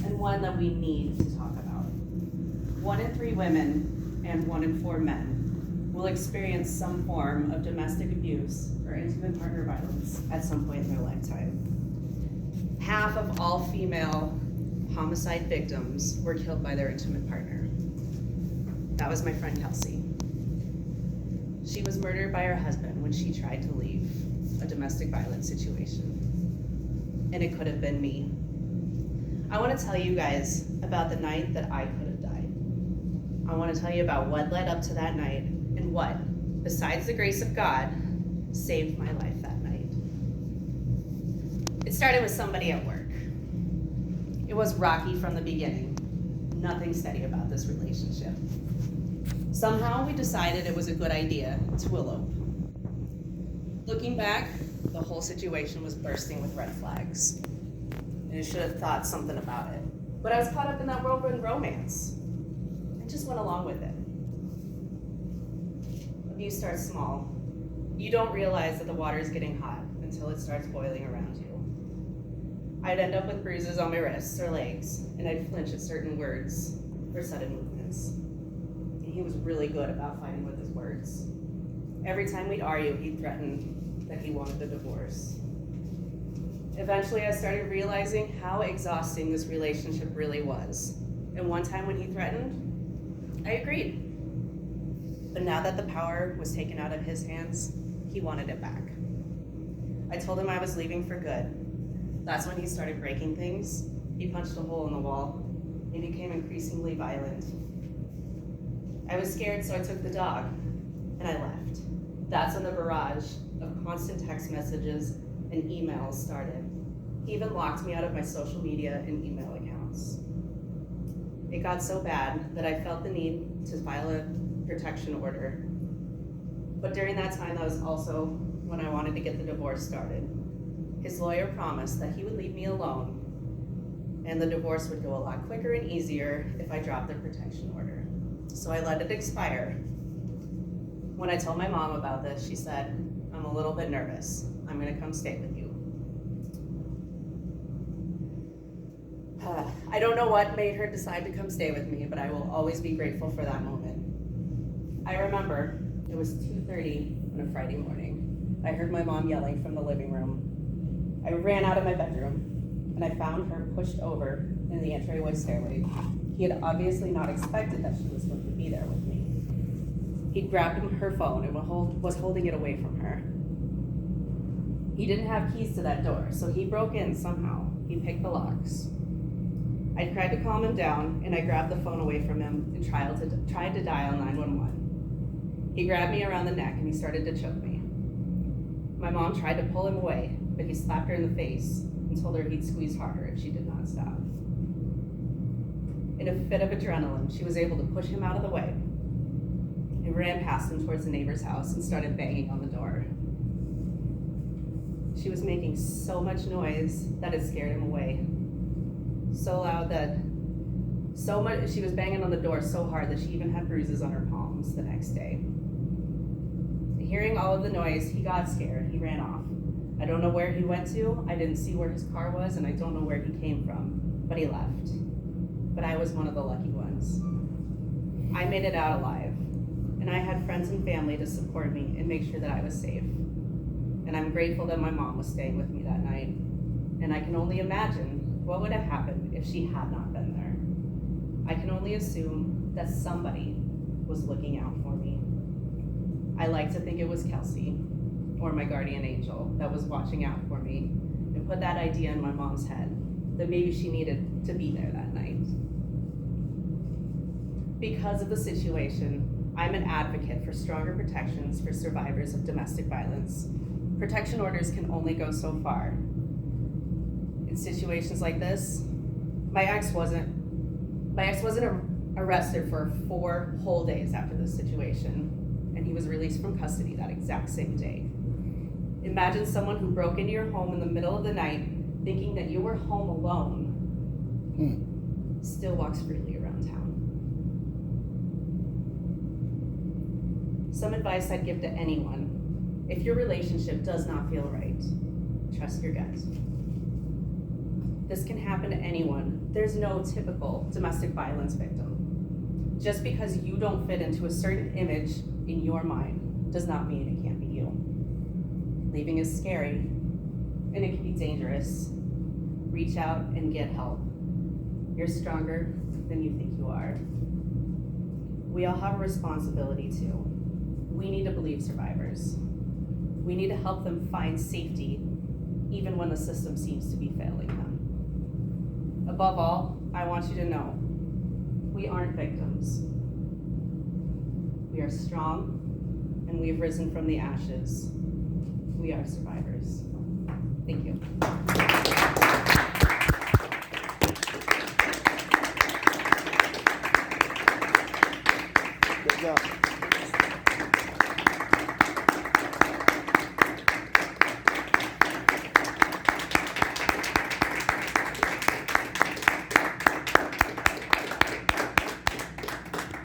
and one that we need to talk about. 1 in 3 women and 1 in 4 men will experience some form of domestic abuse or intimate partner violence at some point in their lifetime. Half of all female homicide victims were killed by their intimate partner. That was my friend Kelsey. She was murdered by her husband when she tried to leave a domestic violence situation. And it could have been me. I want to tell you guys about the night that I could have died. I want to tell you about what led up to that night and what, besides the grace of God, saved my life that night. It started with somebody at work. It was rocky from the beginning. Nothing steady about this relationship. Somehow we decided it was a good idea to elope. Looking back, the whole situation was bursting with red flags. And I should have thought something about it. But I was caught up in that whirlwind romance. I just went along with it. Abuse starts small. You don't realize that the water is getting hot until it starts boiling around you. I'd end up with bruises on my wrists or legs, and I'd flinch at certain words or sudden movements. And he was really good about fighting with his words. Every time we'd argue, he'd threaten that he wanted a divorce. Eventually, I started realizing how exhausting this relationship really was. And one time when he threatened, I agreed. But now that the power was taken out of his hands, he wanted it back. I told him I was leaving for good. That's when he started breaking things. He punched a hole in the wall. He became increasingly violent. I was scared, so I took the dog, and I left. That's when the barrage of constant text messages and emails started. He even locked me out of my social media and email accounts. It got so bad that I felt the need to file a protection order. But during that time, that was also when I wanted to get the divorce started. His lawyer promised that he would leave me alone and the divorce would go a lot quicker and easier if I dropped the protection order. So I let it expire. When I told my mom about this, she said, "I'm a little bit nervous. I'm gonna come stay with you." I don't know what made her decide to come stay with me, but I will always be grateful for that moment. I remember it was 2:30 on a Friday morning. I heard my mom yelling from the living room. I ran out of my bedroom and I found her pushed over in the entryway stairway. He had obviously not expected that she was going to be there with me. He'd grabbed her phone and was holding it away from her. He didn't have keys to that door, so he broke in somehow. He picked the locks. I tried to calm him down, and I grabbed the phone away from him and tried to dial 911. He grabbed me around the neck and he started to choke me. My mom tried to pull him away, but he slapped her in the face and told her he'd squeeze harder if she did not stop. In a fit of adrenaline, she was able to push him out of the way. I ran past him towards the neighbor's house and started banging on the door. She was making so much noise that it scared him away. So loud she was banging on the door so hard that she even had bruises on her palms the next day. Hearing all of the noise, he got scared. He ran off. I don't know where he went to. I didn't see where his car was, and I don't know where he came from, but he left. But I was one of the lucky ones. I made it out alive, and I had friends and family to support me and make sure that I was safe. And I'm grateful that my mom was staying with me that night. And I can only imagine what would have happened if she had not been there. I can only assume that somebody was looking out for me. I like to think it was Kelsey, or my guardian angel, that was watching out for me and put that idea in my mom's head that maybe she needed to be there that night. Because of the situation, I'm an advocate for stronger protections for survivors of domestic violence. Protection orders can only go so far. In situations like this, my ex wasn't arrested for 4 whole days after this situation, and he was released from custody that exact same day. Imagine someone who broke into your home in the middle of the night, thinking that you were home alone, still walks freely around town. Some advice I'd give to anyone: if your relationship does not feel right, trust your gut. This can happen to anyone. There's no typical domestic violence victim. Just because you don't fit into a certain image in your mind does not mean it can't be you. Leaving is scary, and it can be dangerous. Reach out and get help. You're stronger than you think you are. We all have a responsibility too. We need to believe survivors. We need to help them find safety, even when the system seems to be failing them. Above all, I want you to know, we aren't victims. We are strong, and we have risen from the ashes. We are survivors. Thank you.